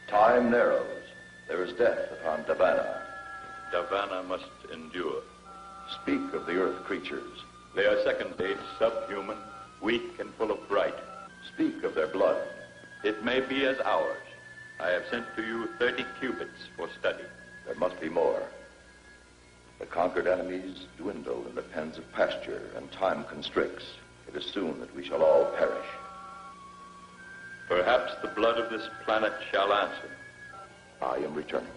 Time narrows. There is death upon Davana. Davana must endure. Speak of the earth creatures. They are second-age, subhuman, weak and full of fright. Speak of their blood. It may be as ours. I have sent to you 30 cubits for study. There must be more. The conquered enemies dwindle in the pens of pasture, and time constricts. It is soon that we shall all perish. Perhaps the blood of this planet shall answer. I am returning.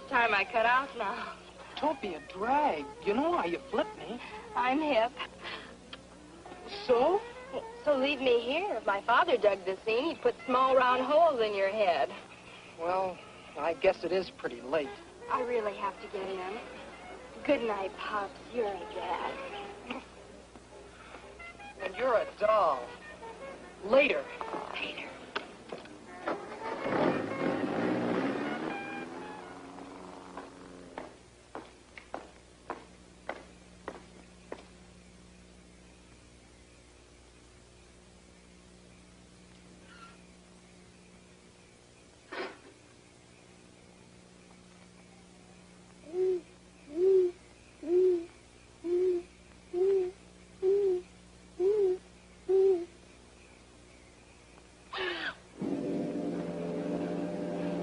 Time I cut out now. Don't be a drag. You know how you flip me. I'm hip. So? So leave me here. If my father dug the scene, he'd put small round holes in your head. Well, I guess it is pretty late. I really have to get in. Good night, Pops. You're a dad. And you're a doll. Later. Later.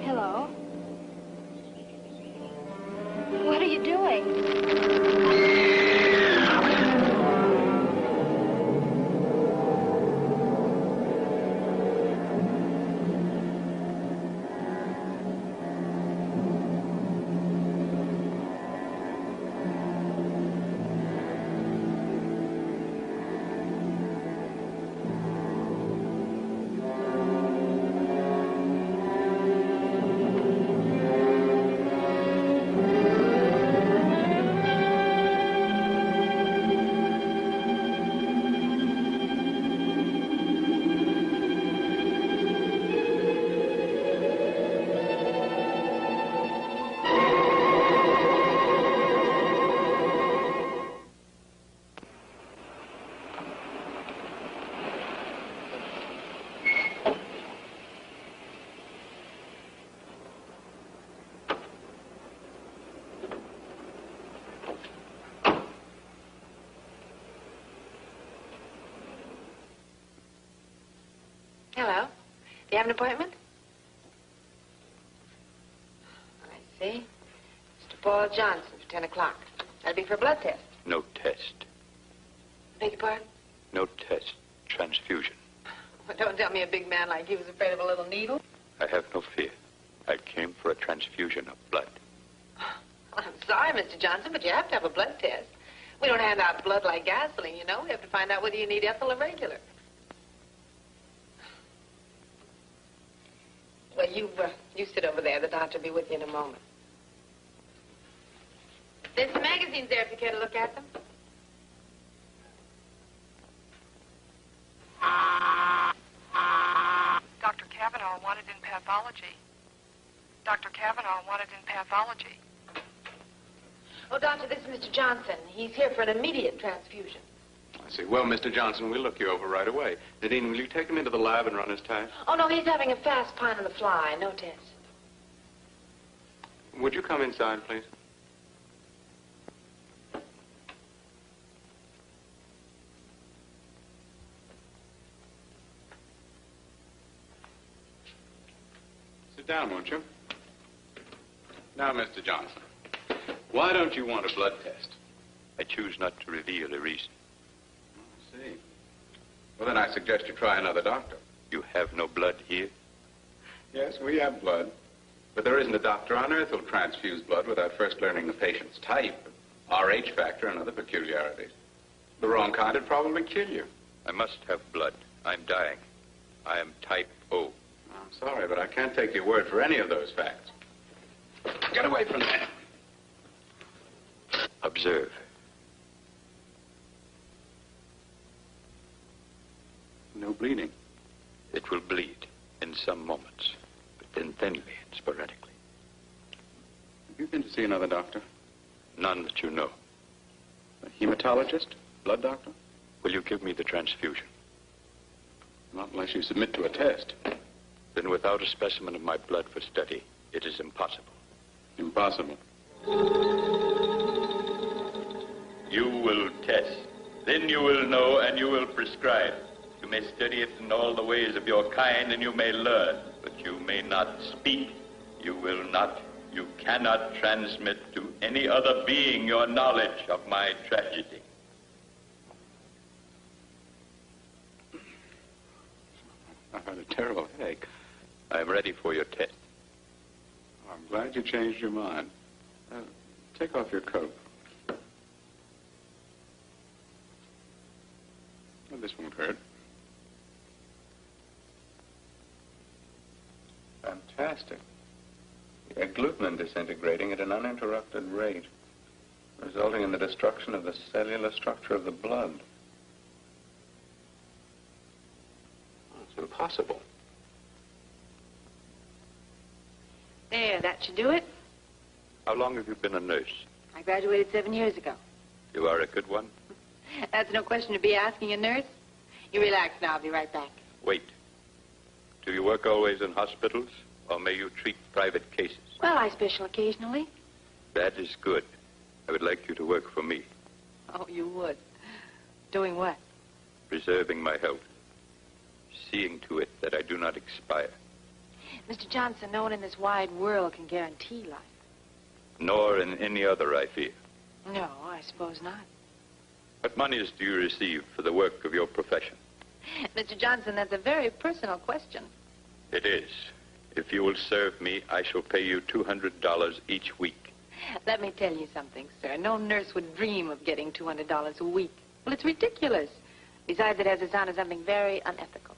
Hello? What are you doing? Hello. Do you have an appointment? I see. Mr. Paul Johnson for 10 o'clock. That'll be for a blood test. No test. Beg your pardon? No test. Transfusion. Well, don't tell me a big man like you was afraid of a little needle. I have no fear. I came for a transfusion of blood. Well, I'm sorry, Mr. Johnson, but you have to have a blood test. We don't hand out blood like gasoline, you know. We have to find out whether you need ethyl or regular. Well, you sit over there. The doctor will be with you in a moment. There's some magazines there if you care to look at them. Dr. Kavanaugh wanted in pathology. Dr. Kavanaugh wanted in pathology. Oh, doctor, this is Mr. Johnson. He's here for an immediate transfusion. I see. Well, Mr. Johnson, we'll look you over right away. Nadine, will you take him into the lab and run his test? Oh, no, he's having a fast pine on the fly. No test. Would you come inside, please? Sit down, won't you? Now, Mr. Johnson, why don't you want a blood test? I choose not to reveal a reason. I see. Well, then I suggest you try another doctor. You have no blood here? Yes, we have blood. But there isn't a doctor on earth who'll transfuse blood without first learning the patient's type, RH factor, and other peculiarities. The wrong kind would probably kill you. I must have blood. I'm dying. I am type O. I'm sorry, but I can't take your word for any of those facts. Get away from that. Observe. No bleeding. It will bleed in some moments, but then thinly and sporadically. Have you been to see another doctor? None that you know. A hematologist? Blood doctor? Will you give me the transfusion? Not unless you submit to a test. Then without a specimen of my blood for study, it is impossible. Impossible. You will test. Then you will know and you will prescribe. You may study it in all the ways of your kind and you may learn, but you may not speak. You will not, you cannot transmit to any other being your knowledge of my tragedy. I've had a terrible headache. I am ready for your test. Oh, I'm glad you changed your mind. Take off your coat. Well, this won't hurt. Fantastic. The agglutinin disintegrating at an uninterrupted rate, resulting in the destruction of the cellular structure of the blood. Oh, it's impossible. There, that should do it. How long have you been a nurse? I graduated 7 years ago. You are a good one? That's no question to be asking a nurse. You relax now. I'll be right back. Wait. Do you work always in hospitals, or may you treat private cases? Well, I special occasionally. That is good. I would like you to work for me, Oh, you would. Doing what? preserving my health, seeing to it that I do not expire. Mr. Johnson, no one in this wide world can guarantee life. Nor in any other, I fear. No, I suppose not. What monies do you receive for the work of your profession? Mr. Johnson, that's a very personal question. It is. If you will serve me, I shall pay you $200 each week. Let me tell you something, sir. No nurse would dream of getting $200 a week. Well, it's ridiculous. Besides, it has its on as something very unethical.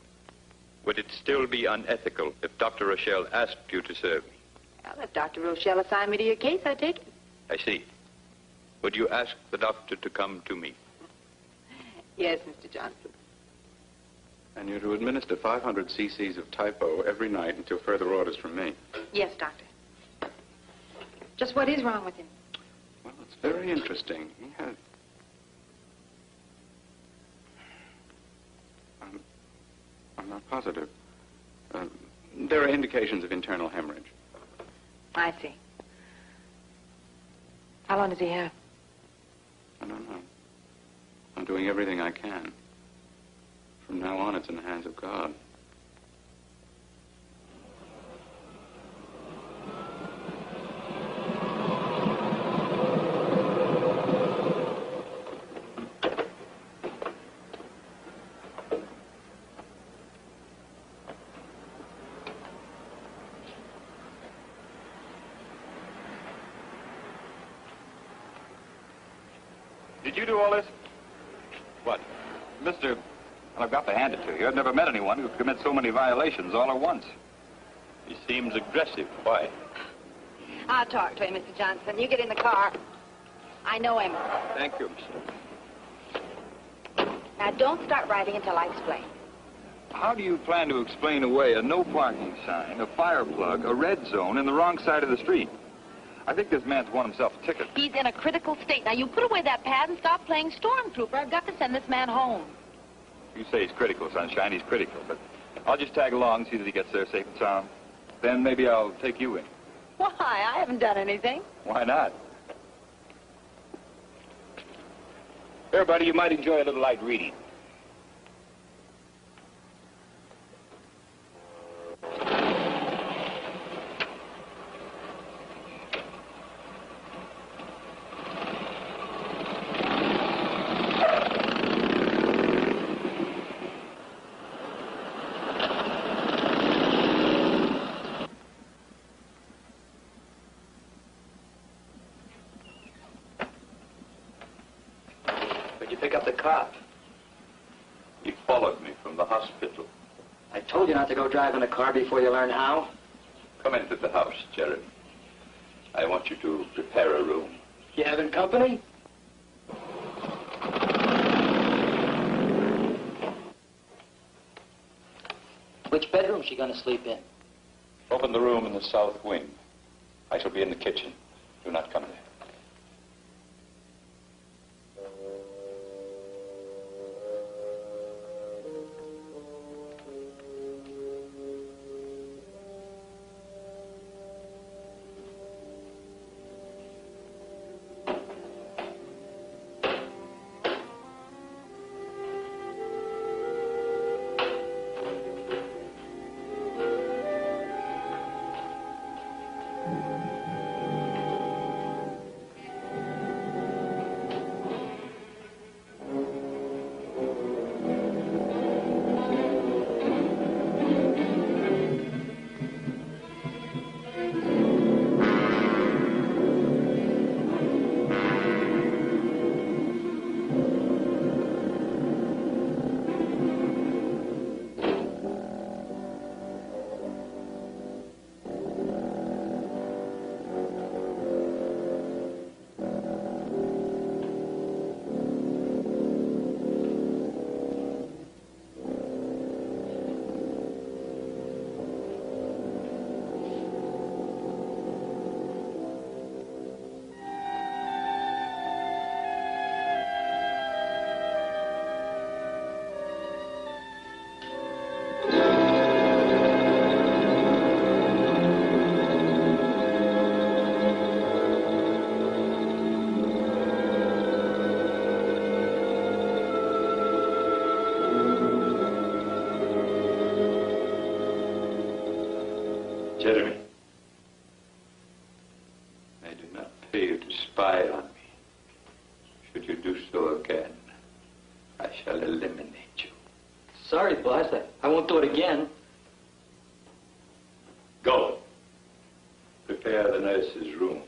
Would it still be unethical if Dr. Rochelle asked you to serve me? Well, if Dr. Rochelle assigned me to your case, I'd take it. I see. Would you ask the doctor to come to me? Yes, Mr. Johnson. And you're to administer 500 cc's of Typo every night until further orders from me. Yes, Doctor. Just what is wrong with him? Well, it's very interesting. He had... I'm not positive. There are indications of internal hemorrhage. I see. How long does he have? I don't know. I'm doing everything I can. From now on, it's in the hands of God. you do all this? What? Mister, well, I've got to hand it to you. I've never met anyone who could commit so many violations all at once. He seems aggressive. Why? I'll talk to him, Mr. Johnson. You get in the car. I know him. Thank you, mister. Now, don't start writing until I explain. How do you plan to explain away a no parking sign, a fire plug, a red zone, and the wrong side of the street? I think this man's won himself a ticket. He's in a critical state. Now, you put away that pad and stop playing stormtrooper. I've got to send this man home. You say he's critical, Sunshine. He's critical, but I'll just tag along and see that he gets there safe and sound. Then maybe I'll take you in. Why? I haven't done anything. Why not? Here, buddy, you might enjoy a little light reading. Pick up the car. He followed me from the hospital. I told you not to go driving a car before you learn how. Come into the house, Jeremy. I want you to prepare a room. You having company? Which bedroom is she going to sleep in? Open the room in the south wing. I shall be in the kitchen. Do not come there. Jeremy, I do not pay you to spy on me. Should you do so again, I shall eliminate you. Sorry, boss. I won't do it again. Go. Prepare the nurse's room.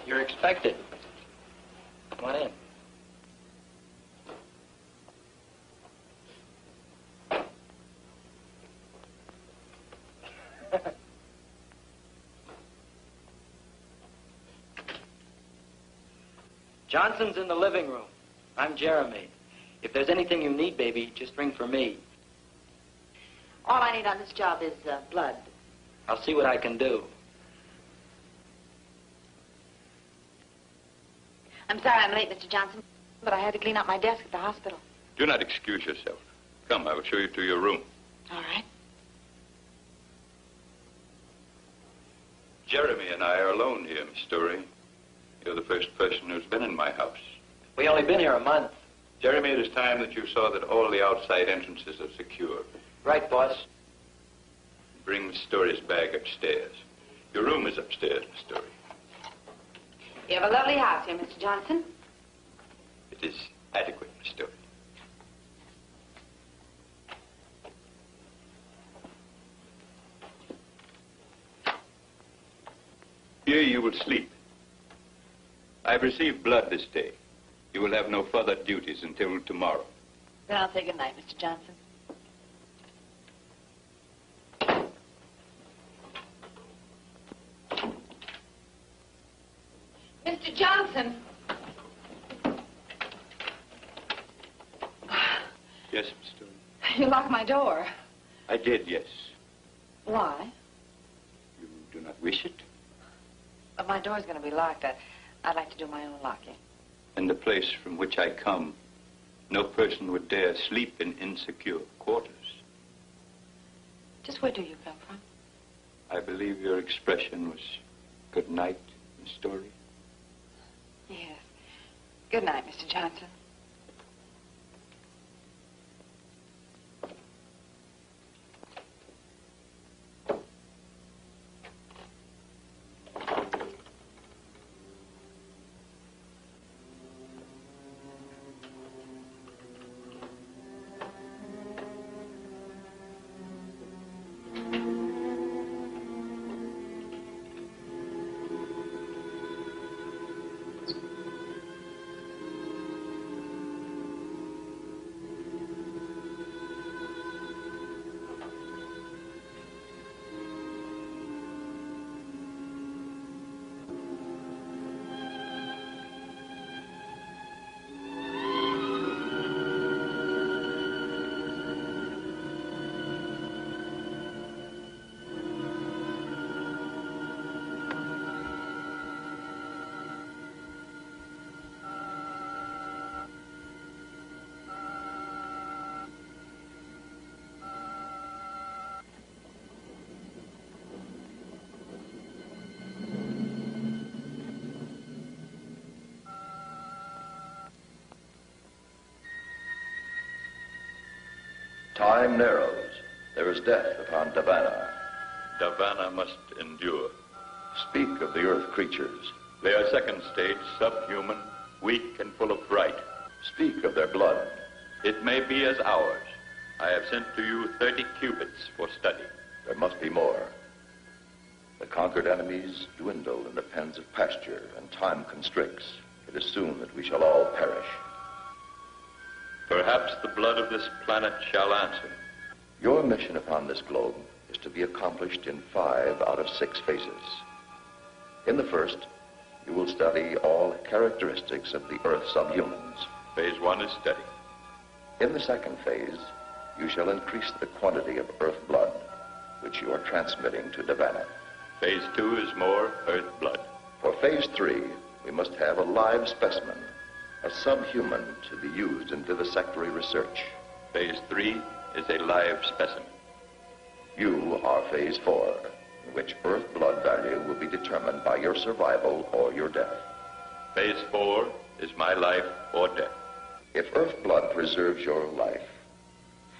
You're expected. Come on in. Johnson's in the living room. I'm Jeremy. If there's anything you need, baby, just ring for me. All I need on this job is blood. I'll see what I can do. I'm sorry I'm late, Mr. Johnson, but I had to clean up my desk at the hospital. Do not excuse yourself. Come, I will show you to your room. All right. Jeremy and I are alone here, Miss Story. You're the first person who's been in my house. We only been here a month. Jeremy, it is time that you saw that all the outside entrances are secure. Right, boss. Bring Miss Story's bag upstairs. Your room is upstairs, Miss Story. You have a lovely house here, Mr. Johnson. It is adequate, Miss Story. Here you will sleep. I've received blood this day. You will have no further duties until tomorrow. Then I'll say good night, Mr. Johnson. Mr. Johnson! Yes, Miss Story. You locked my door. I did, yes. Why? You do not wish it? But my door's going to be locked. I'd like to do my own locking. In the place from which I come, no person would dare sleep in insecure quarters. Just where do you come from? I believe your expression was good night, Miss Story. Yes. Good night, Mr. Johnson. Time narrows. There is death upon Davana. Davana must endure. Speak of the earth creatures. They are second stage, subhuman, weak and full of fright. Speak of their blood. It may be as ours. I have sent to you 30 cubits for study. There must be more. The conquered enemies dwindle in the pens of pasture, and time constricts. It is soon that we shall all perish. Perhaps the blood of this planet shall answer. Your mission upon this globe is to be accomplished in 5 out of 6 phases. In the first, you will study all characteristics of the Earth subhumans. Phase 1 is study. In the second phase, you shall increase the quantity of Earth blood, which you are transmitting to Davana. Phase 2 is more Earth blood. For phase 3, we must have a live specimen, a subhuman to be used in vivisectory research. Phase 3 is a live specimen. You are phase 4, in which Earth blood value will be determined by your survival or your death. Phase 4 is my life or death. If Earth blood preserves your life,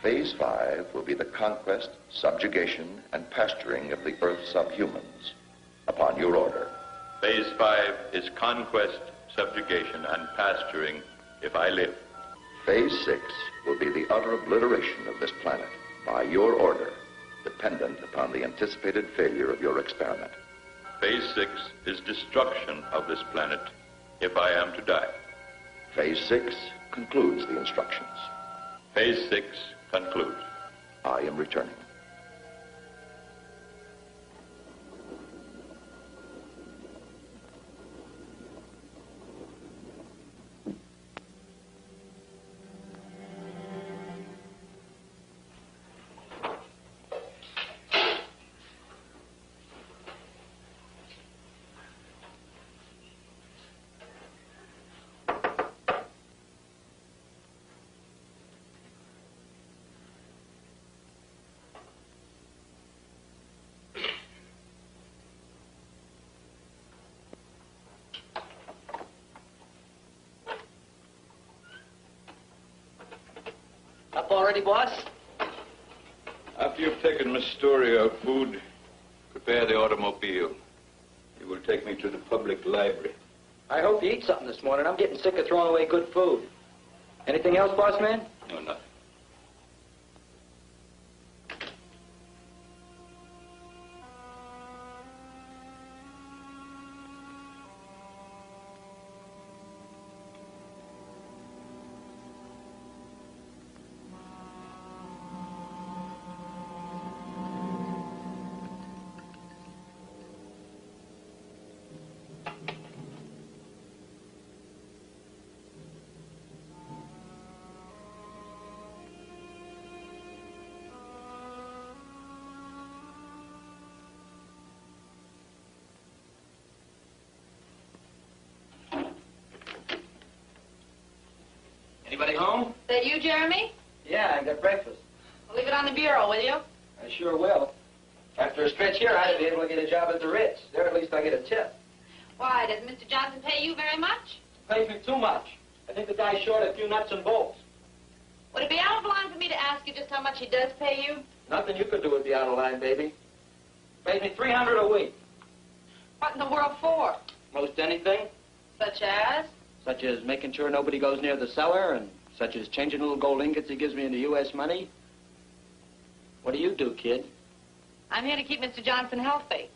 phase 5 will be the conquest, subjugation, and pasturing of the Earth subhumans upon your order. Phase 5 is conquest, subjugation, and pasturing if I live. Phase 6 will be the utter obliteration of this planet by your order, dependent upon the anticipated failure of your experiment. Phase 6 is destruction of this planet if I am to die. Phase 6 concludes the instructions. Phase 6 concludes. I am returning. Up already, boss? After you've taken Miss Story her food, prepare the automobile. You will take me to the public library. I hope you eat something this morning. I'm getting sick of throwing away good food. Anything else, boss man? No, nothing. Anybody home? Is that you, Jeremy? Yeah, I got breakfast. Well, leave it on the bureau, will you? I sure will. After a stretch here, I'd be able to get a job at the Ritz. There, at least I get a tip. Why, does Mr. Johnson pay you very much? Pays me too much. I think the guy's short a few nuts and bolts. Would it be out of line for me to ask you just how much he does pay you? Nothing you could do would be out of line, baby. Pays me $300 a week. What in the world for? Most anything. Such as? Such as making sure nobody goes near the cellar, and such as changing little gold ingots he gives me into U.S. money. What do you do, kid? I'm here to keep Mr. Johnson healthy.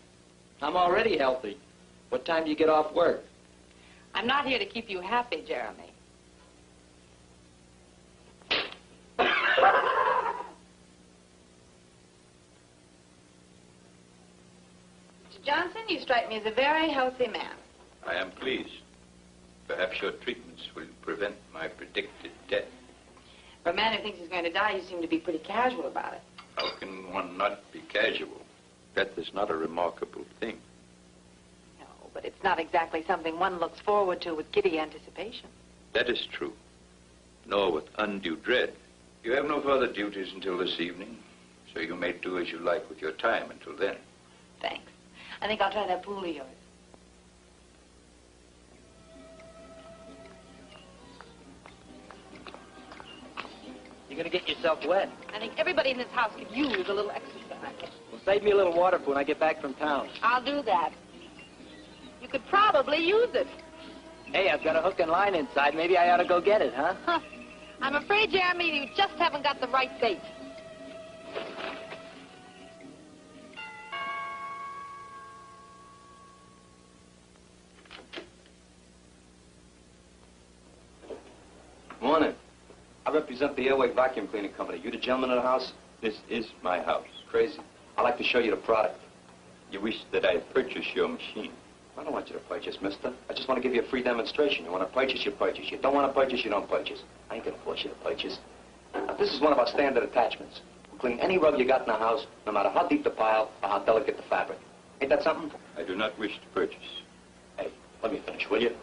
I'm already healthy. What time do you get off work? I'm not here to keep you happy, Jeremy. Mr. Johnson, you strike me as a very healthy man. I am pleased. Perhaps your treatments will prevent my predicted death. For a man who thinks he's going to die, you seem to be pretty casual about it. How can one not be casual? Death is not a remarkable thing. No, but it's not exactly something one looks forward to with giddy anticipation. That is true. Nor with undue dread. You have no further duties until this evening, so you may do as you like with your time until then. Thanks. I think I'll try that pool of yours. You're going to get yourself wet. I think everybody in this house could use a little exercise. Well, save me a little water for when I get back from town. I'll do that. You could probably use it. Hey, I've got a hook and line inside. Maybe I ought to go get it, huh? Huh. I'm afraid, Jeremy, you just haven't got the right bait. Morning. I represent the Airway Vacuum Cleaning Company. You the gentleman of the house? This is my house. Crazy. I'd like to show you the product. You wish that I purchase your machine. I don't want you to purchase, mister. I just want to give you a free demonstration. You want to purchase, you purchase. You don't want to purchase, you don't purchase. I ain't going to force you to purchase. Now, this is one of our standard attachments. We'll clean any rug you got in the house, no matter how deep the pile or how delicate the fabric. Ain't that something? I do not wish to purchase. Hey, let me finish, will you?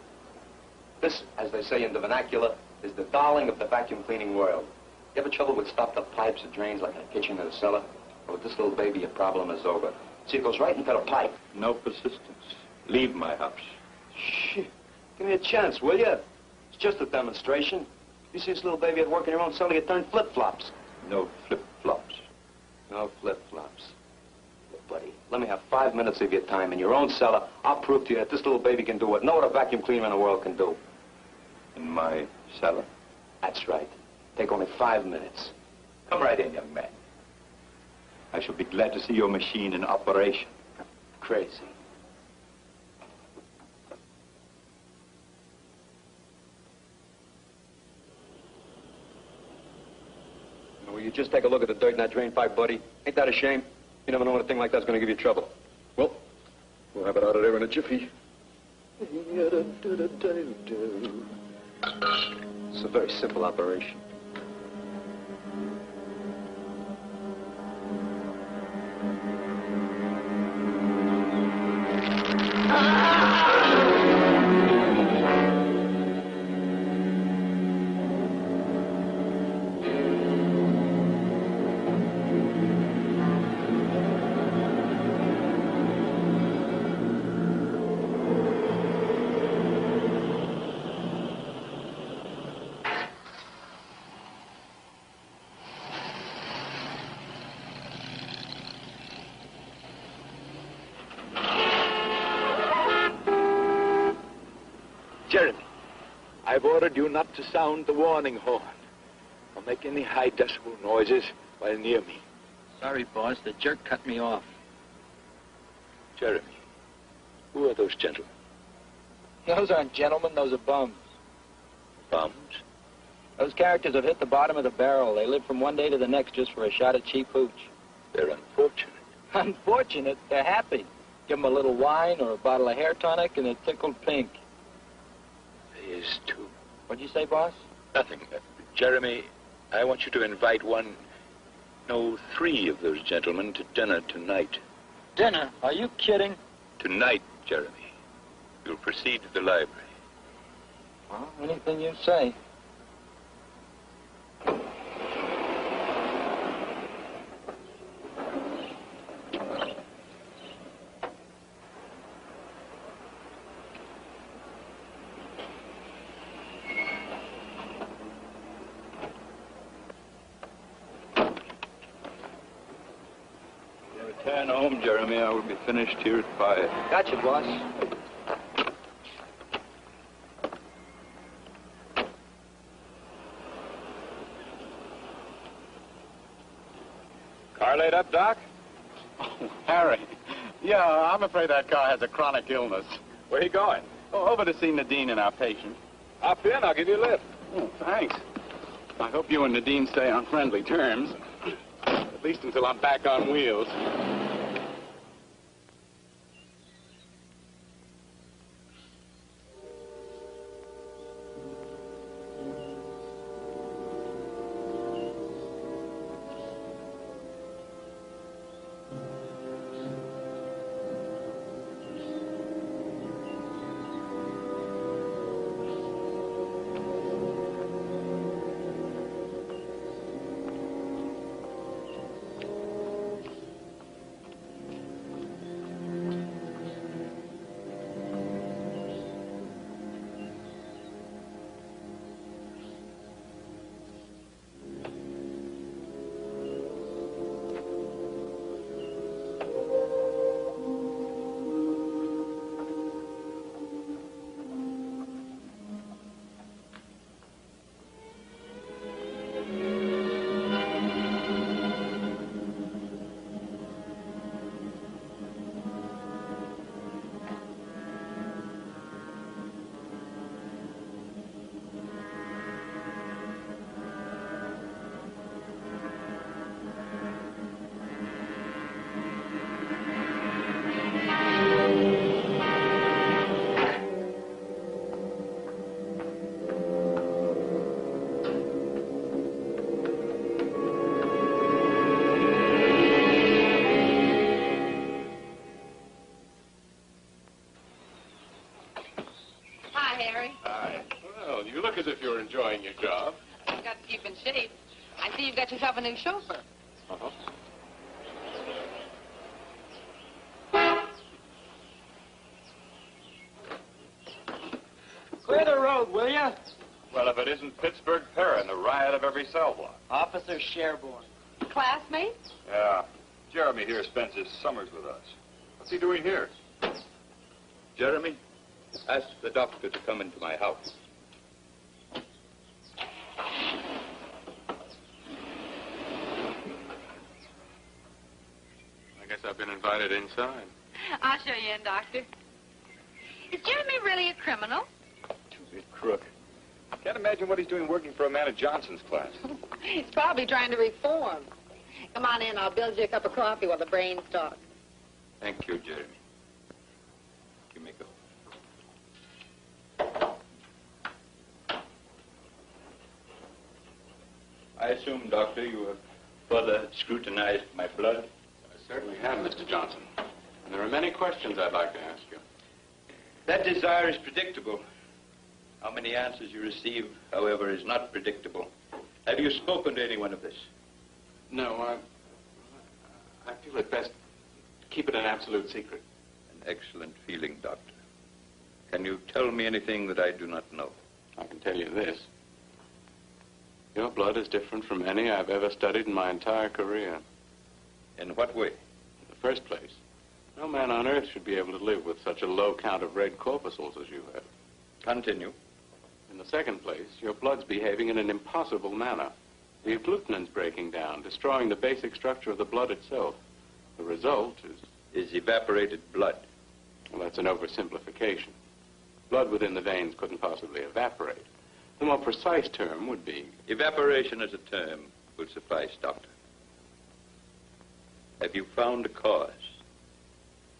This, as they say in the vernacular, is the darling of the vacuum cleaning world. You have trouble with stopped-up pipes or drains like in a kitchen or a cellar? Well, with this little baby, your problem is over. See, it goes right into the pipe. No persistence. Leave my house. Shit. Give me a chance, will you? It's just a demonstration. You see this little baby at work in your own cellar, you turn flip-flops. No flip-flops. No flip-flops. Look, buddy, let me have 5 minutes of your time in your own cellar. I'll prove to you that this little baby can do what no other vacuum cleaner in the world can do. In my cellar? That's right. Take only 5 minutes. Come right in, young man. I shall be glad to see your machine in operation. Crazy. Will you just take a look at the dirt in that drain pipe, buddy? Ain't that a shame? You never know when a thing like that's going to give you trouble. Well, we'll have it out of there in a jiffy. It's a very simple operation. I've ordered you not to sound the warning horn or make any high decibel noises while near me. Sorry, boss. The jerk cut me off. Jeremy, who are those gentlemen? Those aren't gentlemen. Those are bums. Bums? Those characters have hit the bottom of the barrel. They live from one day to the next just for a shot of cheap hooch. They're unfortunate. Unfortunate? They're happy. Give them a little wine or a bottle of hair tonic and they're tickled pink. There is, too. What'd you say, boss? Nothing. Jeremy, I want you to invite three of those gentlemen to dinner tonight. Dinner? Are you kidding? Tonight, Jeremy. You'll proceed to the library. Well, anything you say. Return home, Jeremy. I will be finished here at 5. Gotcha, boss. Car laid up, Doc? Oh, Harry. Yeah, I'm afraid that car has a chronic illness. Where you going? Oh, over to see Nadine and our patient. Hop in. I'll give you a lift. Oh, thanks. I hope you and Nadine stay on friendly terms. At least until I'm back on wheels. As if you're enjoying your job. You've got to keep in shape. I see you've got yourself a new chauffeur. Uh-huh. Clear the road, will you? Well, if it isn't Pittsburgh Perrin, the riot of every cell block. Officer Sherborne. Classmates? Yeah. Jeremy here spends his summers with us. What's he doing here? Jeremy, ask the doctor to come into my house. I guess I've been invited inside. I'll show you in, Doctor. Is Jeremy really a criminal? Two-bit crook. Can't imagine what he's doing working for a man of Johnson's class. He's probably trying to reform. Come on in. I'll build you a cup of coffee while the brains talk. Thank you, Jeremy. You may go. I assume, Doctor, you have further scrutinized my blood? I certainly have, Mr. Johnson. And there are many questions I'd like to ask you. That desire is predictable. How many answers you receive, however, is not predictable. Have you spoken to anyone of this? No, I feel it best to keep it an absolute secret. An excellent feeling, Doctor. Can you tell me anything that I do not know? I can tell you this. Your blood is different from any I've ever studied in my entire career. In what way? In the first place, no man on earth should be able to live with such a low count of red corpuscles as you have. Continue. In In the second place, your blood's behaving in an impossible manner. The agglutinins breaking down, destroying the basic structure of the blood itself. The result is evaporated blood. Well, that's an oversimplification. Blood within the veins couldn't possibly evaporate. The more precise term would be... Evaporation as a term will suffice, Doctor. Have you found a cause?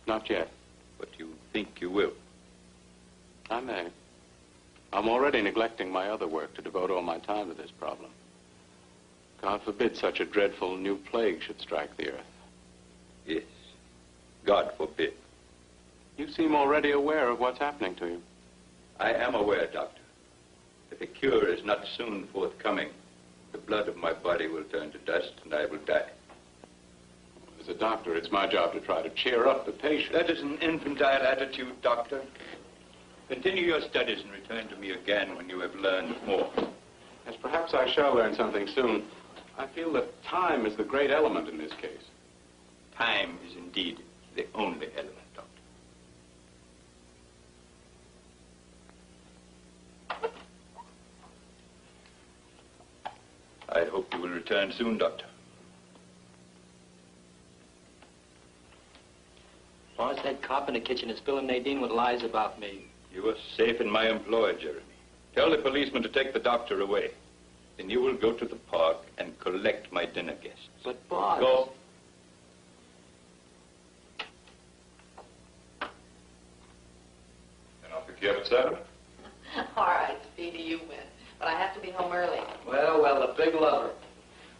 Not yet. But you think you will? I may. I'm already neglecting my other work to devote all my time to this problem. God forbid such a dreadful new plague should strike the earth. Yes. God forbid. You seem already aware of what's happening to you. I am aware, Doctor. If a cure is not soon forthcoming, the blood of my body will turn to dust and I will die. As a doctor, it's my job to try to cheer up the patient. That is an infantile attitude, Doctor. Continue your studies and return to me again when you have learned more. Yes, perhaps I shall learn something soon. I feel that time is the great element in this case. Time is indeed the only element, Doctor. I hope you will return soon, Doctor. Boss, that cop in the kitchen is filling Nadine with lies about me. You are safe in my employ, Jeremy. Tell the policeman to take the doctor away. Then you will go to the park and collect my dinner guests. But, boss... Go. Then I'll pick you up at 7. All right, Speedy, you win. But I have to be home early. Well, the big lover.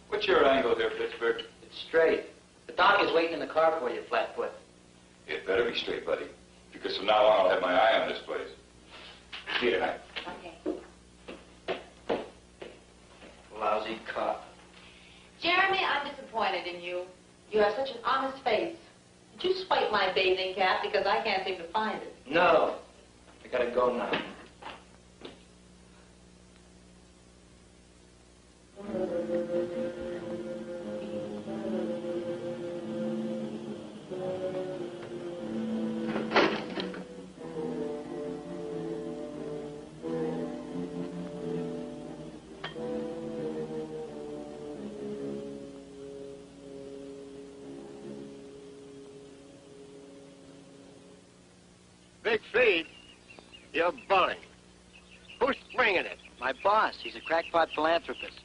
What's your angle here, Pittsburgh? It's straight. The doc is waiting in the car for you, Flatfoot. It better be straight, buddy. Because from now on, I'll have my eye on this place. See you tonight. Okay. Lousy cop. Jeremy, I'm disappointed in you. You have such an honest face. Did you swipe my bathing cap? Because I can't seem to find it. No. I gotta go now. Big feed? You're bulling. Who's bringing it? My boss. He's a crackpot philanthropist.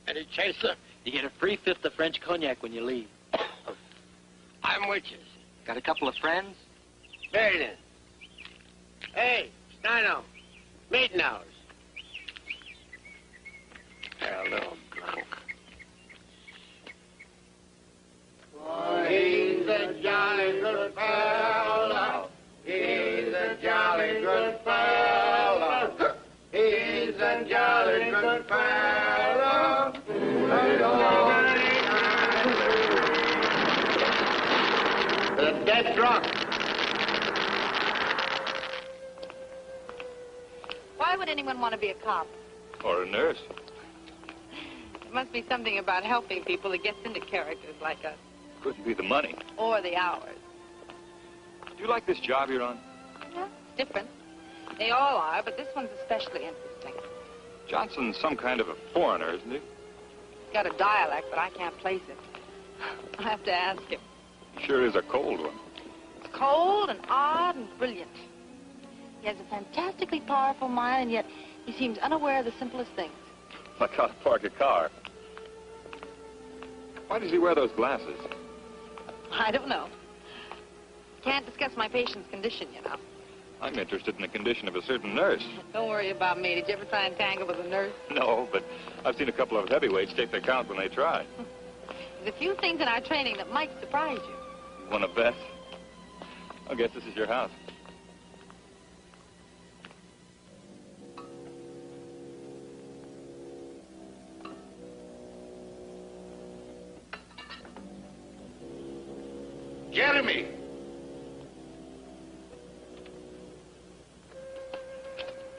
Any chaser? You get a free fifth of French cognac when you leave. I'm with you. Got a couple of friends? Very then. Hey, Steino. Meeting hours. Hello, drunk. Oh, he's a jolly good fellow. He's a jolly good fellow. He's a jolly good fellow. The dead drunk. Why would anyone want to be a cop? Or a nurse. It must be something about helping people that gets into characters like us. Couldn't be the money. Or the hours. Do you like this job you're on? Yeah, it's different. They all are, but this one's especially interesting. Johnson's some kind of a foreigner, isn't he? He's got a dialect, but I can't place it. I'll have to ask him. He sure is a cold one. It's cold and odd and brilliant. He has a fantastically powerful mind, and yet he seems unaware of the simplest things. Like how to park a car. Why does he wear those glasses? I don't know. Can't discuss my patient's condition, you know. I'm interested in the condition of a certain nurse. Don't worry about me. Did you ever try and tangle with a nurse? No, but I've seen a couple of heavyweights take their count when they try. There's a few things in our training that might surprise you. You want to bet? I guess this is your house. Jeremy.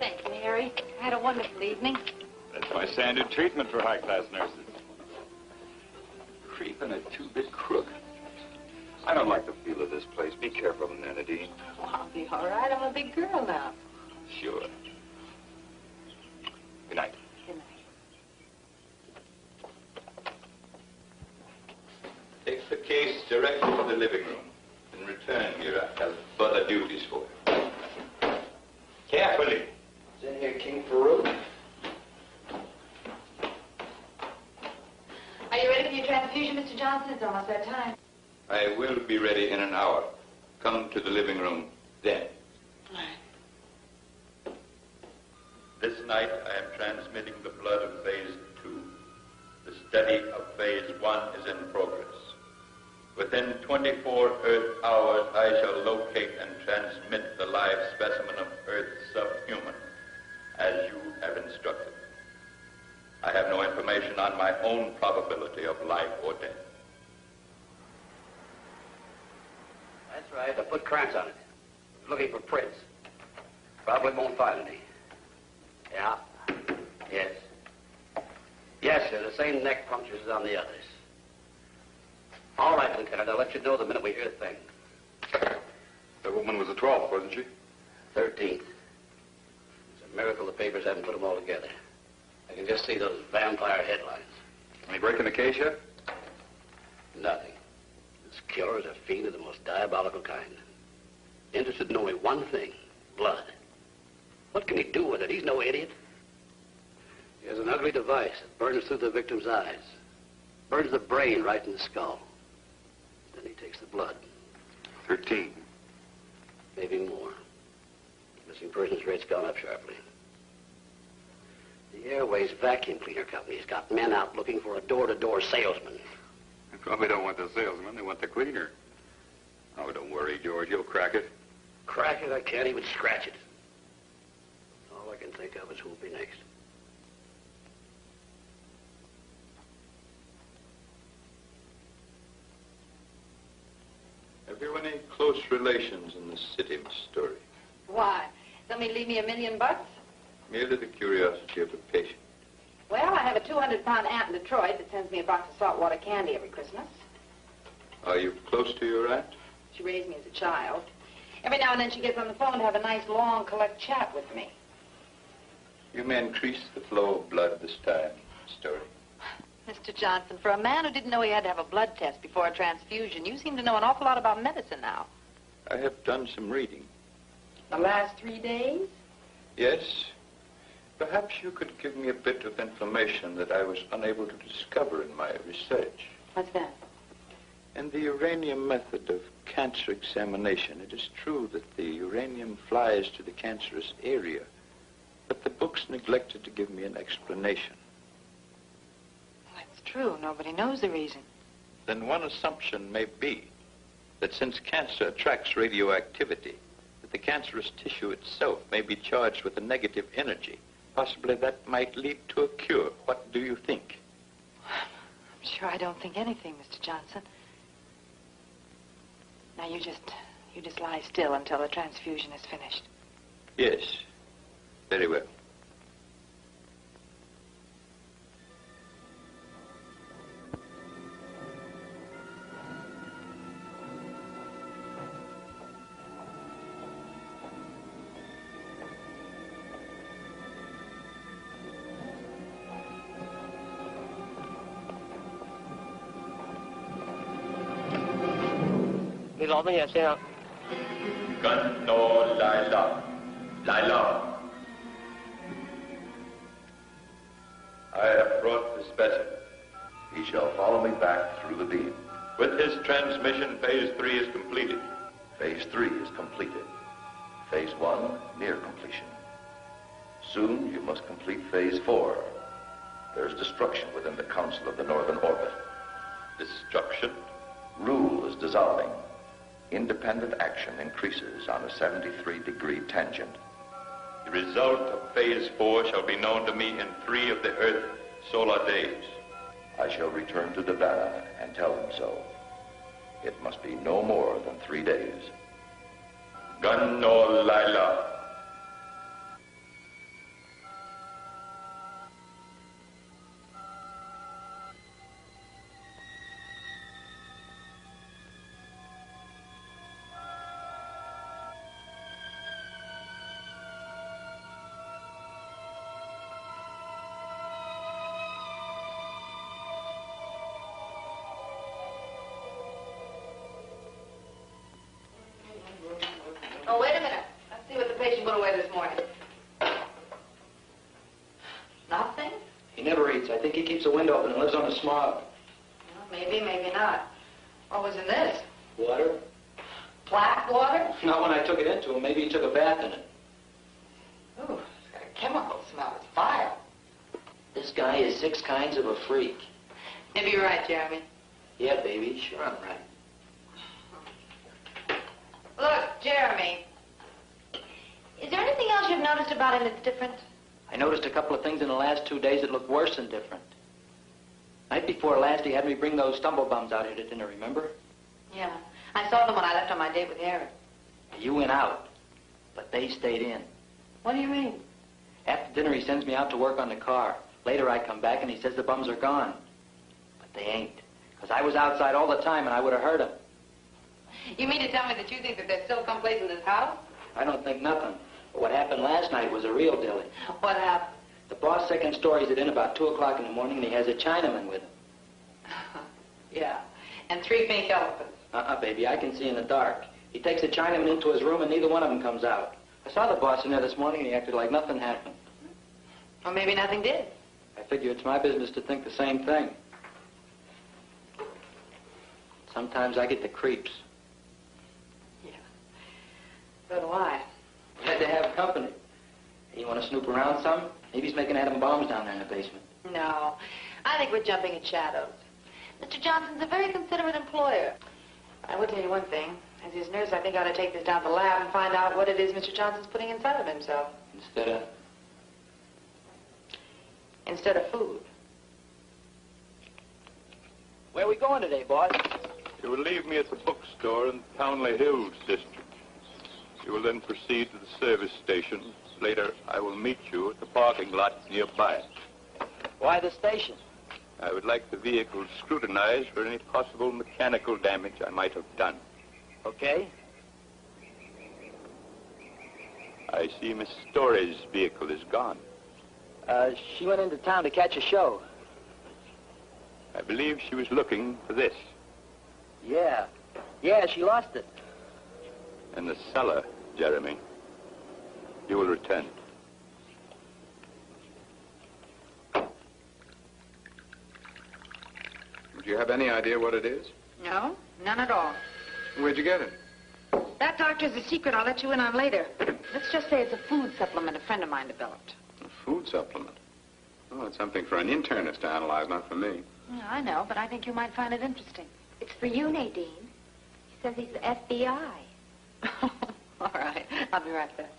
Thank you, Harry. I had a wonderful evening. That's my standard treatment for high-class nurses. Creep and a two-bit crook. I don't like the feel of this place. Be careful, Nadine. Oh, I'll be all right. I'm a big girl now. Sure. Good night. Good night. Take the case directly to the living room. In return, here I have further duties for you. Carefully. Is in here King Farouk? Are you ready for your transfusion, Mr. Johnson? It's almost that time. I will be ready in an hour. Come to the living room then. All right. This night I am transmitting the blood of phase 2. The study of phase 1 is in progress. Within 24 Earth hours, I shall locate and transmit the live specimen of Earth subhuman, as you have instructed. I have no information on my own probability of life or death. That's right. I put Krantz on it. Looking for prints. Probably won't find any. Yeah. Yes. Yes, sir. The same neck punctures as on the others. All right, Lieutenant. I'll let you know the minute we hear the thing. That woman was the 12th, wasn't she? 13th. It's a miracle the papers haven't put them all together. I can just see those vampire headlines. Any break in the case yet? Nothing. This killer is a fiend of the most diabolical kind. Interested in only one thing, blood. What can he do with it? He's no idiot. He has an ugly device that burns through the victim's eyes. Burns the brain right in the skull. Then he takes the blood. 13. Maybe more. Missing persons rate's gone up sharply. The Airways Vacuum Cleaner Company's got men out looking for a door-to-door salesman. They probably don't want the salesman. They want the cleaner. Oh, don't worry, George. You'll crack it. Crack it? I can't even scratch it. All I can think of is who'll be next. Have you any close relations in the city, Miss Story? Why? Somebody leave me $1 million? Merely the curiosity of a patient. Well, I have a 200-pound aunt in Detroit that sends me a box of saltwater candy every Christmas. Are you close to your aunt? She raised me as a child. Every now and then she gets on the phone to have a nice, long, collect chat with me. You may increase the flow of blood this time, Miss Story. Mr. Johnson, for a man who didn't know he had to have a blood test before a transfusion, you seem to know an awful lot about medicine now. I have done some reading. The last 3 days? Yes. Perhaps you could give me a bit of information that I was unable to discover in my research. What's that? In the uranium method of cancer examination, it is true that the uranium flies to the cancerous area, but the books neglected to give me an explanation. That's true. Nobody knows the reason. Then one assumption may be that since cancer attracts radioactivity, that the cancerous tissue itself may be charged with a negative energy. Possibly that might lead to a cure. What do you think? I'm sure I don't think anything, Mr. Johnson. Now, you just lie still until the transfusion is finished. Yes. Very well. Gunno Lila. Lila. I have brought the specimen. He shall follow me back through the beam. With his transmission, phase 3 is completed. Phase 3 is completed. Phase 1 near completion. Soon you must complete phase 4. There's destruction within the Council of the Northern Orbit. Destruction? Rule is dissolving. Independent action increases on a 73-degree tangent. The result of phase 4 shall be known to me in 3 of the Earth solar days. I shall return to Davana and tell them so. It must be no more than 3 days. Gunno Lila. boy this morning? Nothing? He never eats. I think he keeps a window open and lives on the smog. Well, maybe, maybe not. What was in this? Water? Black water? Not when I took it into him. Maybe he took a bath in it. Ooh, it's got a chemical smell. It's vile. This guy is 6 kinds of a freak. Maybe you're right, Jeremy. Yeah, baby. Sure I'm right. Look, Jeremy. Is there anything else you've noticed about him that's different? I noticed a couple of things in the last 2 days that looked worse than different. Night before last, he had me bring those stumblebums out here to dinner, remember? Yeah. I saw them when I left on my date with Harry. You went out, but they stayed in. What do you mean? After dinner, he sends me out to work on the car. Later, I come back, and he says the bums are gone. But they ain't, because I was outside all the time, and I would have heard them. You mean to tell me that you think that there's still someplace in this house? I don't think nothing. But what happened last night was a real dilly. What happened? The boss second stories it in about 2 o'clock in the morning, and he has a Chinaman with him. Yeah, and 3 pink elephants. Baby, I can see in the dark. He takes a Chinaman into his room, and neither one of them comes out. I saw the boss in there this morning, and he acted like nothing happened. Or maybe nothing did. I figure it's my business to think the same thing. Sometimes I get the creeps. Yeah. So do I. We had to have company. You want to snoop around some? Maybe he's making atom bombs down there in the basement. No. I think we're jumping at shadows. Mr. Johnson's a very considerate employer. I will tell you one thing. As his nurse, I think I ought to take this down to the lab and find out what it is Mr. Johnson's putting inside of himself. Instead of food. Where are we going today, boss? You will leave me at the bookstore in Townley Hills district. You will then proceed to the service station. Later, I will meet you at the parking lot nearby. Why the station? I would like the vehicle scrutinized for any possible mechanical damage I might have done. Okay. I see Miss Story's vehicle is gone. She went into town to catch a show. I believe she was looking for this. Yeah. Yeah, she lost it. In the cellar, Jeremy. You will return. Do you have any idea what it is? No, none at all. Where'd you get it? That doctor's a secret I'll let you in on later. Let's just say it's a food supplement a friend of mine developed. A food supplement? Oh, it's something for an internist to analyze, not for me. Yeah, I know, but I think you might find it interesting. It's for you, Nadine. He says he's the FBI. All right. I'll be right back.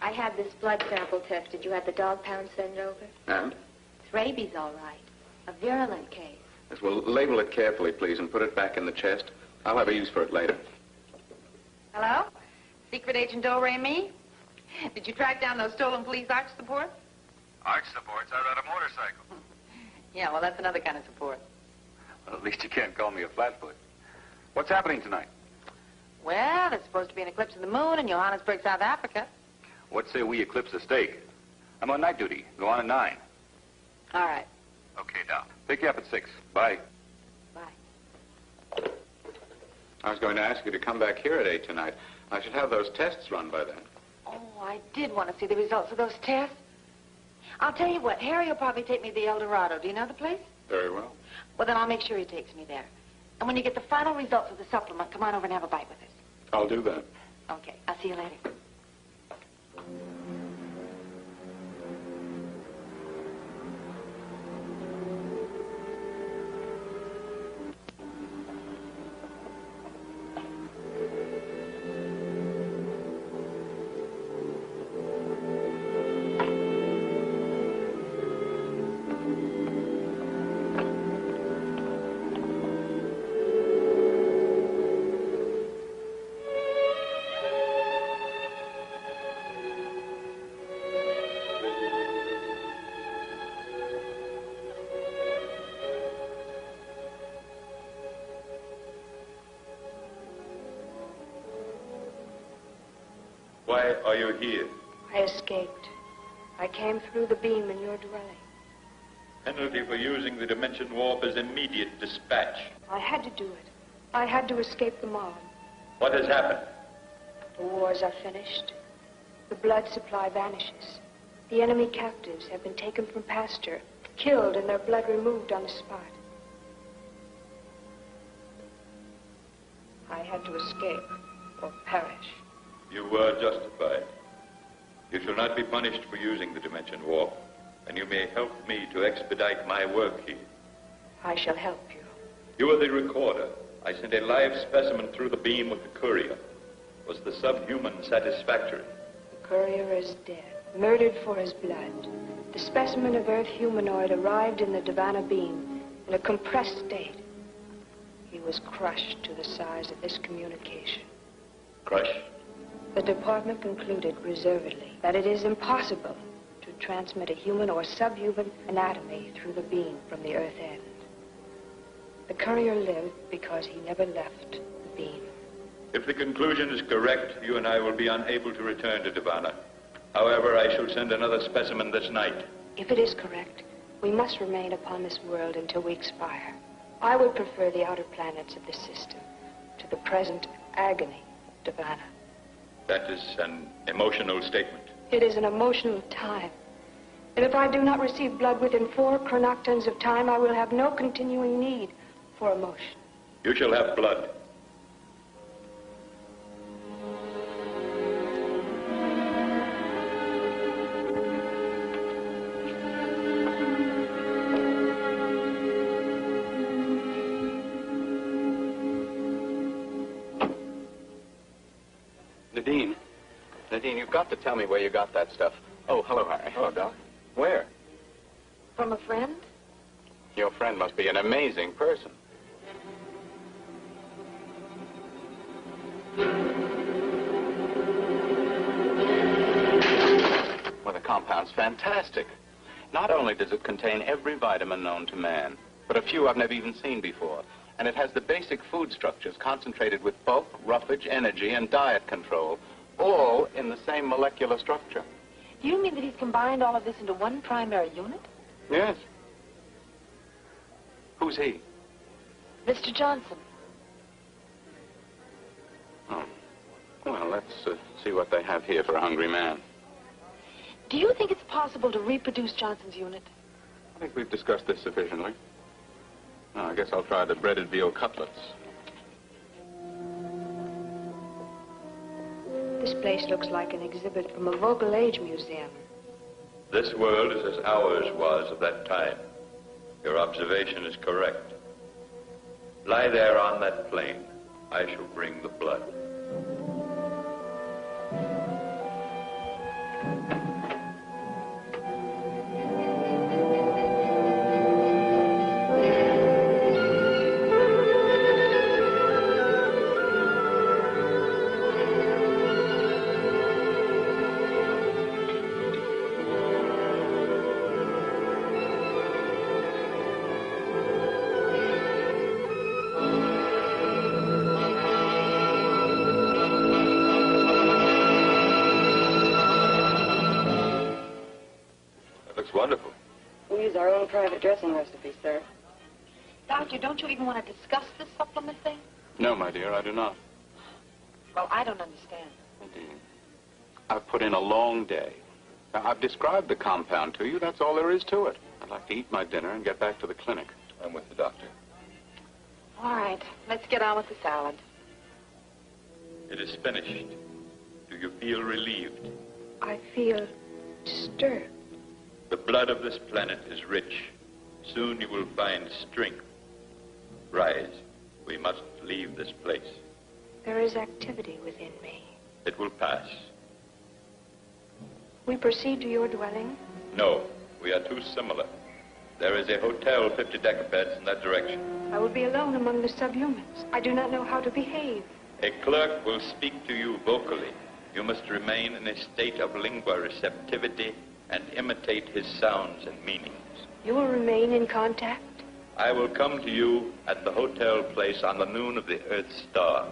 I had this blood sample tested. You had the dog pound sent over? And? It's rabies, all right. A virulent case. Yes, well, label it carefully, please, and put it back in the chest. I'll have a use for it later. Hello? Secret Agent Do-Re Me? Did you track down those stolen police arch supports? Arch supports? I ride a motorcycle. Yeah, well, that's another kind of support. Well, at least you can't call me a flatfoot. What's happening tonight? Well, there's supposed to be an eclipse of the moon in Johannesburg, South Africa. What say we eclipse the stake? I'm on night duty. Go on at 9. All right. Okay, Doc. Pick you up at 6. Bye. Bye. I was going to ask you to come back here at 8 tonight. I should have those tests run by then. Oh, I did want to see the results of those tests. I'll tell you what, Harry will probably take me to the El Dorado. Do you know the place? Very well. Well, then I'll make sure he takes me there. And when you get the final results of the supplement, come on over and have a bite with us. I'll do that. Okay, I'll see you later. Why are you here? I escaped. I came through the beam in your dwelling. Penalty for using the dimension warp is immediate dispatch. I had to do it. I had to escape the mob. What has happened? The wars are finished. The blood supply vanishes. The enemy captives have been taken from pasture, killed, and their blood removed on the spot. I had to escape or perish. You were justified. You shall not be punished for using the Dimension Warp, and you may help me to expedite my work here. I shall help you. You are the recorder. I sent a live specimen through the beam with the courier. Was the subhuman satisfactory? The courier is dead, murdered for his blood. The specimen of Earth humanoid arrived in the Divana beam in a compressed state. He was crushed to the size of this communication. Crushed? The department concluded reservedly that it is impossible to transmit a human or subhuman anatomy through the beam from the Earth end. The courier lived because he never left the beam. If the conclusion is correct, you and I will be unable to return to Divana. However, I shall send another specimen this night. If it is correct, we must remain upon this world until we expire. I would prefer the outer planets of this system to the present agony of Divana. That is an emotional statement. It is an emotional time. And if I do not receive blood within 4 chronoctons of time, I will have no continuing need for emotion. You shall have blood. Nadine, you've got to tell me where you got that stuff. Oh, hello, Harry. Hello, Doc. Where? From a friend? Your friend must be an amazing person. Well, the compound's fantastic. Not only does it contain every vitamin known to man, but a few I've never even seen before. And it has the basic food structures concentrated with bulk, roughage, energy, and diet control, all in the same molecular structure. Do you mean that he's combined all of this into one primary unit? Yes. Who's he? Mr. Johnson. Oh. Well, let's see what they have here for a hungry man. Do you think it's possible to reproduce Johnson's unit? I think we've discussed this sufficiently. Now, I guess I'll try the breaded veal cutlets. This place looks like an exhibit from a Vocal Age museum. This world is as ours was of that time. Your observation is correct. Lie there on that plain. I shall bring the blood. Wonderful. We use our own private dressing recipe, sir. Doctor, don't you even want to discuss this supplement thing? No, my dear, I do not. Well, I don't understand. Indeed. I've put in a long day. Now, I've described the compound to you. That's all there is to it. I'd like to eat my dinner and get back to the clinic. I'm with the doctor. All right, let's get on with the salad. It is finished. Do you feel relieved? I feel disturbed. The blood of this planet is rich. Soon you will find strength. Rise. We must leave this place. There is activity within me. It will pass. We proceed to your dwelling? No, we are too similar. There is a hotel 50 decabeds in that direction. I will be alone among the subhumans. I do not know how to behave. A clerk will speak to you vocally. You must remain in a state of lingua receptivity and imitate his sounds and meanings. You will remain in contact? I will come to you at the hotel place on the noon of the Earth's star.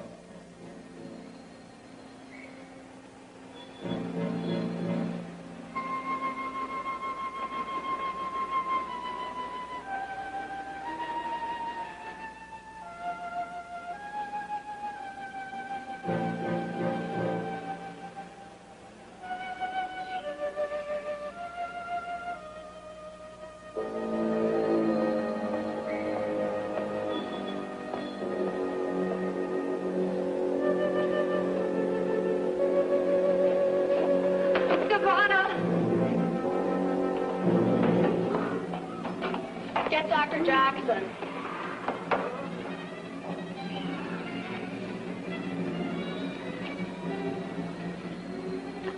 Get Dr. Jackson.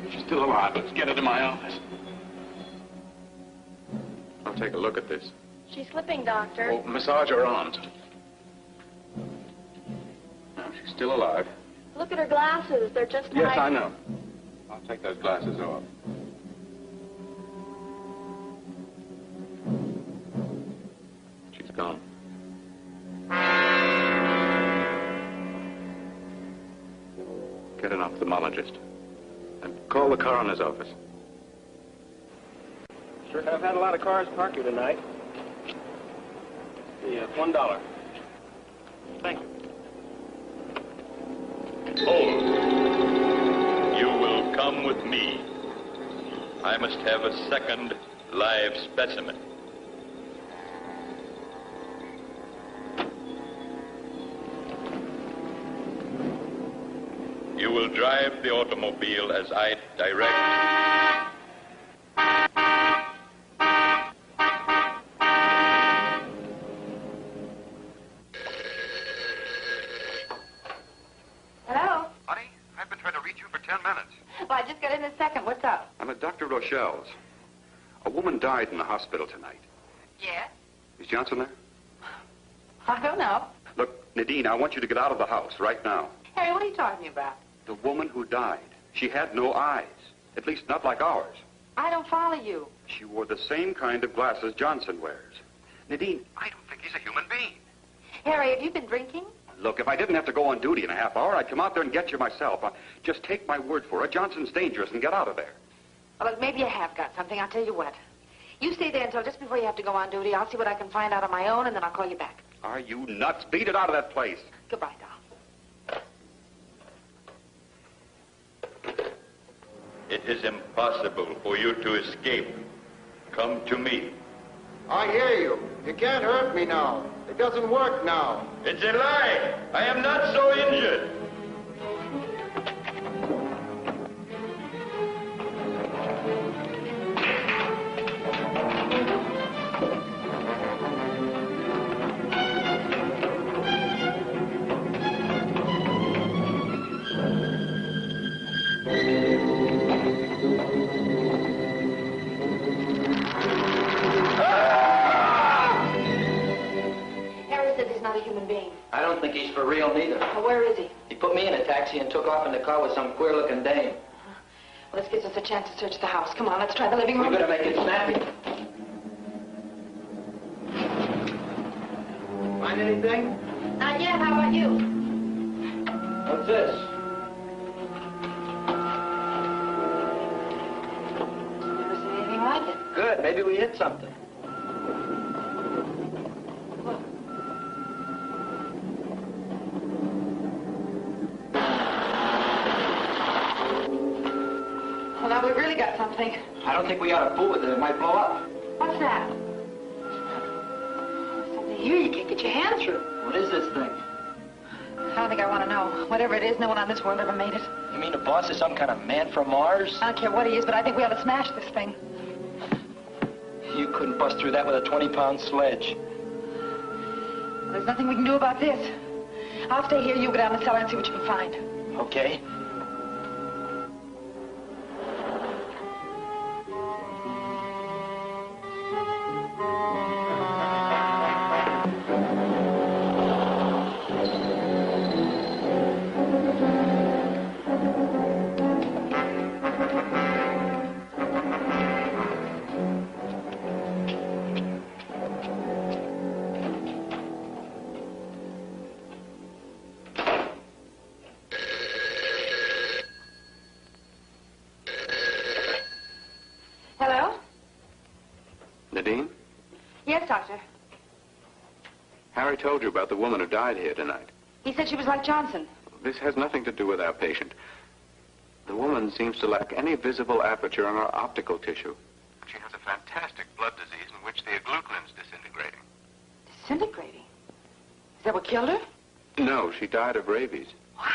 She's still alive. Let's get her to my office. I'll take a look at this. She's slipping, Doctor. Oh, massage her arms. No, she's still alive. Look at her glasses. They're just Yes, like... I know. I'll take those glasses off. She's gone. Get an ophthalmologist. And call the coroner's office. Sure have had a lot of cars parked here tonight. Yeah, $1. Thank you. Hold. You will come with me. I must have a second live specimen. You will drive the automobile as I direct. Hello? Honey, I've been trying to reach you for 10 minutes. Well, I just got in a second. What's up? I'm at Dr. Rochelle's. A woman died in the hospital tonight. Yes? Is Johnson there? I don't know. Look, Nadine, I want you to get out of the house right now. Harry, what are you talking about? The woman who died. She had no eyes. At least not like ours. I don't follow you. She wore the same kind of glasses Johnson wears. Nadine, I don't think he's a human being. Harry, have you been drinking? Look, if I didn't have to go on duty in a half hour, I'd come out there and get you myself. Just take my word for it. Johnson's dangerous and get out of there. Well, look, maybe you have got something. I'll tell you what. You stay there until just before you have to go on duty. I'll see what I can find out on my own, and then I'll call you back. Are you nuts? Beat it out of that place. Goodbye, doll. It is impossible for you to escape. Come to me. I hear you. You can't hurt me now. It doesn't work now. It's a lie. I am not so injured. I don't think he's for real, neither. Well, where is he? He put me in a taxi and took off in the car with some queer-looking dame. Well, this gives us a chance to search the house. Come on, let's try the living room. We better make it snappy. Find anything? Not yet. How about you? What's this? Never seen anything like it. Good. Maybe we hit something. Well, now we've really got something. I don't think we ought to fool with it. It might blow up. What's that? Something here you can't get your hand through. What is this thing? I don't think I want to know. Whatever it is, no one on this world ever made it. You mean the boss is some kind of man from Mars? I don't care what he is, but I think we ought to smash this thing. You couldn't bust through that with a 20-pound sledge. Well, there's nothing we can do about this. I'll stay here. You go down the cellar and see what you can find. Okay. Hello? Nadine? Yes, Doctor. Harry told you about the woman who died here tonight. He said she was like Johnson. This has nothing to do with our patient. The woman seems to lack any visible aperture in her optical tissue. She has a fantastic blood disease in which the agglutinins disintegrating. Disintegrating? Is that what killed her? No, she died of rabies. What?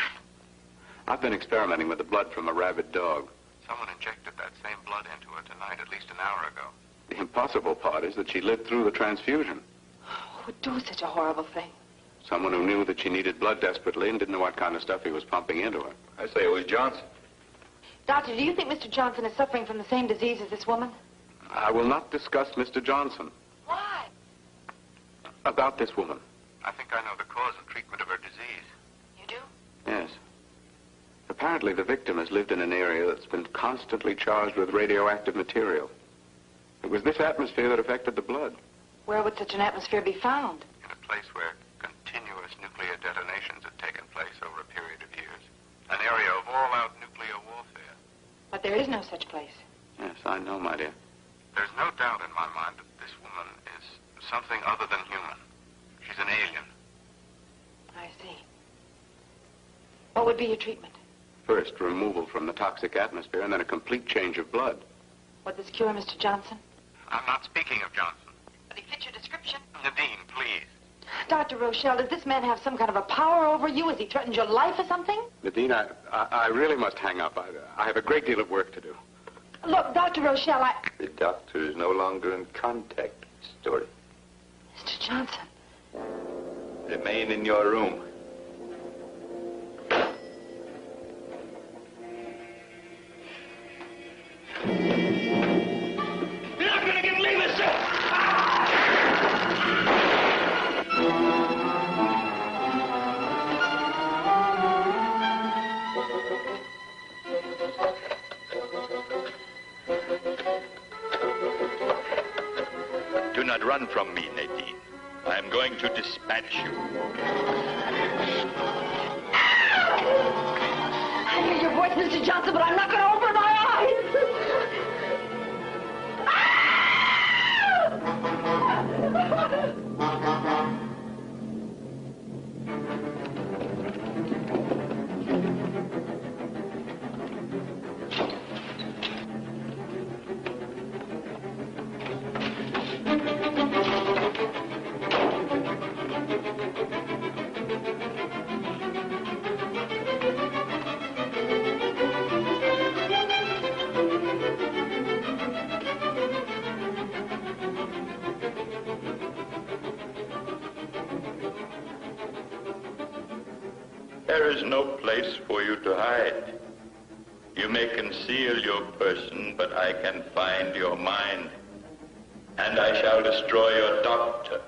I've been experimenting with the blood from a rabid dog. Someone injected that same blood into her tonight, at least an hour ago. The impossible part is that she lived through the transfusion. would do such a horrible thing? Someone who knew that she needed blood desperately and didn't know what kind of stuff he was pumping into her. I say it was Johnson. Doctor, do you think Mr. Johnson is suffering from the same disease as this woman? I will not discuss Mr. Johnson. Why? About this woman. I think I know the cause and treatment of her disease. You do? Yes. Apparently the victim has lived in an area that's been constantly charged with radioactive material. It was this atmosphere that affected the blood. Where would such an atmosphere be found? In a place where continuous nuclear detonations had taken place over a period of years. An area of all-out nuclear warfare. But there is no such place. Yes, I know, my dear. There's no doubt in my mind that this woman is something other than human. She's an alien. I see. What would be your treatment? First, removal from the toxic atmosphere, and then a complete change of blood. Would this cure Mr. Johnson? I'm not speaking of Johnson. But he fits your description. Nadine, please. Dr. Rochelle, does this man have some kind of a power over you? Has he threatened your life or something? Nadine, I really must hang up. I have a great deal of work to do. Look, Dr. Rochelle, The doctor is no longer in contact, Story. Mr. Johnson. Remain in your room. You're not going to get me, mister! Do not run from me, Nadine. I am going to dispatch you. I hear your voice, Mr. Johnson, but I'm not going to open my eyes. There is no place for you to hide. You may conceal your person, but I can find your mind. And I shall destroy your doctor.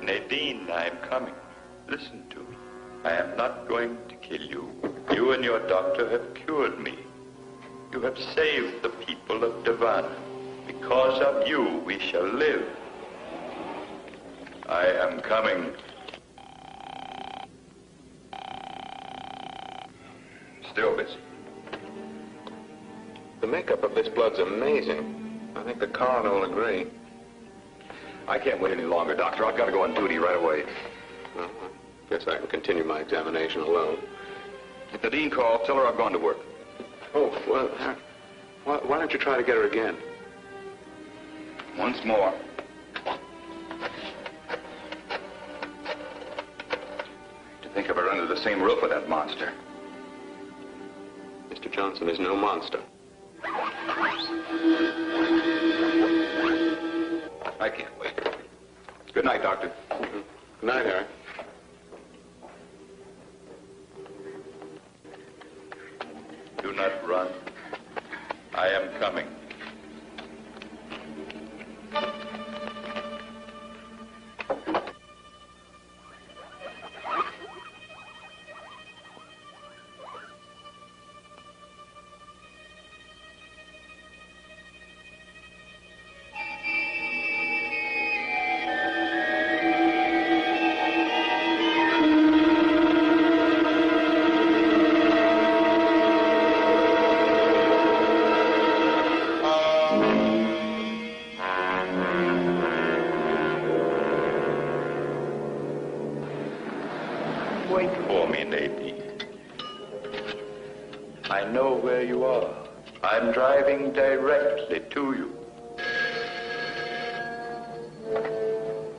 Nadine, I am coming. Listen to me. I am not going to kill you. You and your doctor have cured me. You have saved the people of Devon. Because of you, we shall live. I am coming. Still busy. The makeup of this blood's amazing. I think the coroner will agree. I can't wait any longer, Doctor. I've got to go on duty right away. Well, I guess I can continue my examination alone. If Nadine calls, tell her I've gone to work. Oh, well, why don't you try to get her again? Once more. To think of her under the same roof with that monster. Mr. Johnson is no monster. I can't wait. Good night, Doctor. Good night, Harry. Do not run. I am coming. I know where you are. I'm driving directly to you.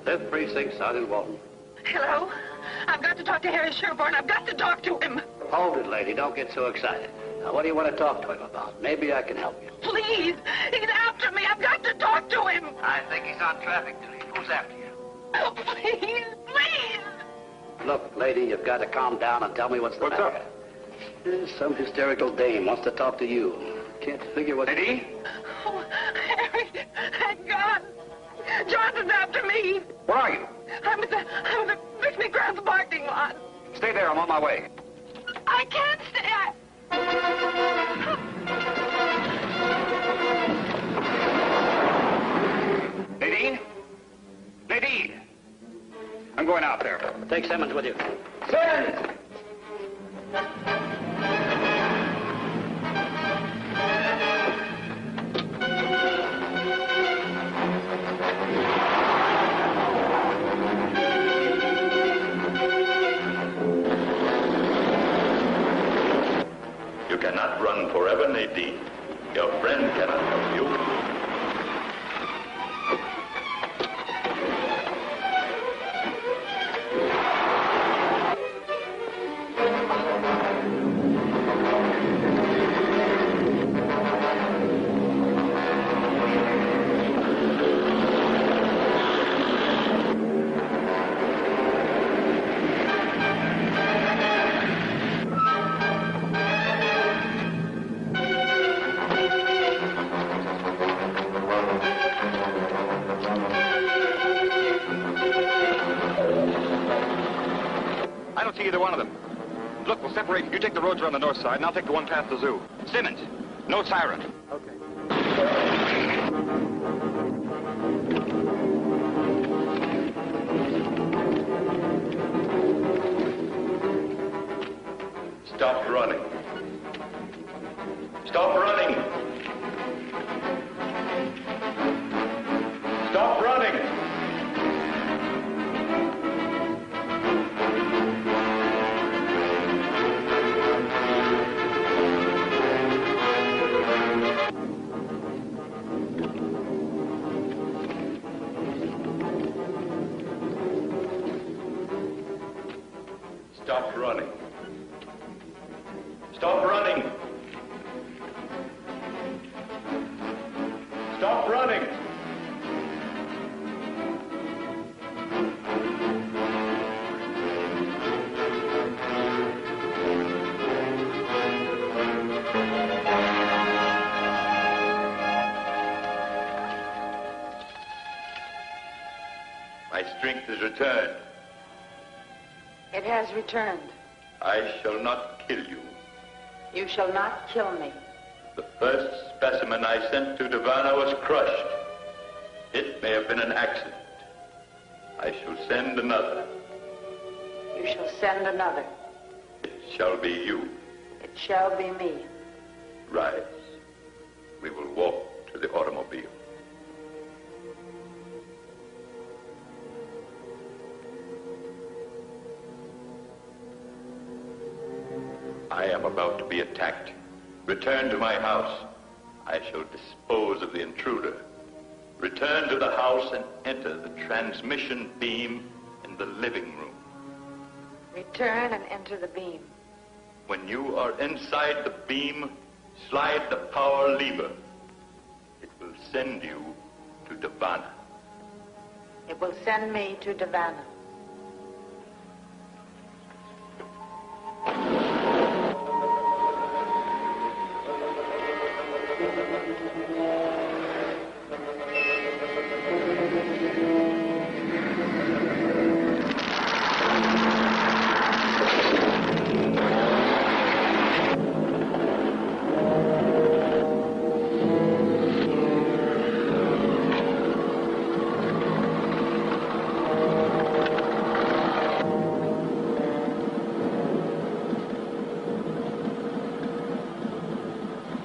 5th Precinct, Sergeant Walton. Hello? I've got to talk to Harry Sherborne. I've got to talk to him. Hold it, lady. Don't get so excited. Now, what do you want to talk to him about? Maybe I can help you. Please. He's after me. I've got to talk to him. I think he's on traffic duty. Who's after you? Oh, please, please. Look, lady, you've got to calm down and tell me what's the matter. What's up? Some hysterical dame wants to talk to you. Can't figure what... Lady? Oh, Harry, thank God. Johnson's after me. Where are you? I'm at the Bixby Grounds parking lot. Stay there. I'm on my way. I can't stay. Nadine? Nadine! I'm going out there. Take Simmons with you. Simmons! You cannot run forever, Nadine. Your friend cannot help you. I don't see either one of them. Look, we'll separate. You take the roads around the north side, and I'll take the one past the zoo. Simmons, no siren. Okay. Stop running. Stop running. Stop running. Stop running. Stop running. Stop running. My strength is returned. It has returned. I shall not kill you. You shall not kill me. The first specimen I sent to Davana was crushed. It may have been an accident. I shall send another. You shall send another. It shall be you. It shall be me. Rise. We will walk to the automobile. I am about to be attacked. Return to my house. I shall dispose of the intruder. Return to the house and enter the transmission beam in the living room. Return and enter the beam. When you are inside the beam, slide the power lever. It will send you to Davana. It will send me to Davana.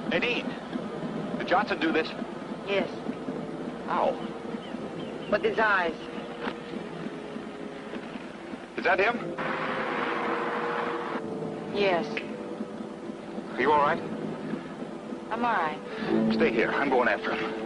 Nadine, did Johnson do this? Yes. How? With his eyes. Is that him? Yes. Are you all right? I'm all right. Stay here. I'm going after him.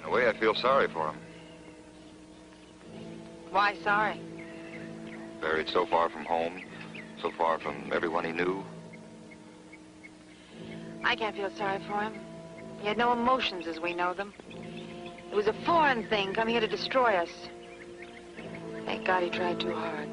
In a way, I feel sorry for him. Why sorry? Buried so far from home, so far from everyone he knew. I can't feel sorry for him. He had no emotions as we know them. It was a foreign thing coming here to destroy us. Thank God he tried too hard.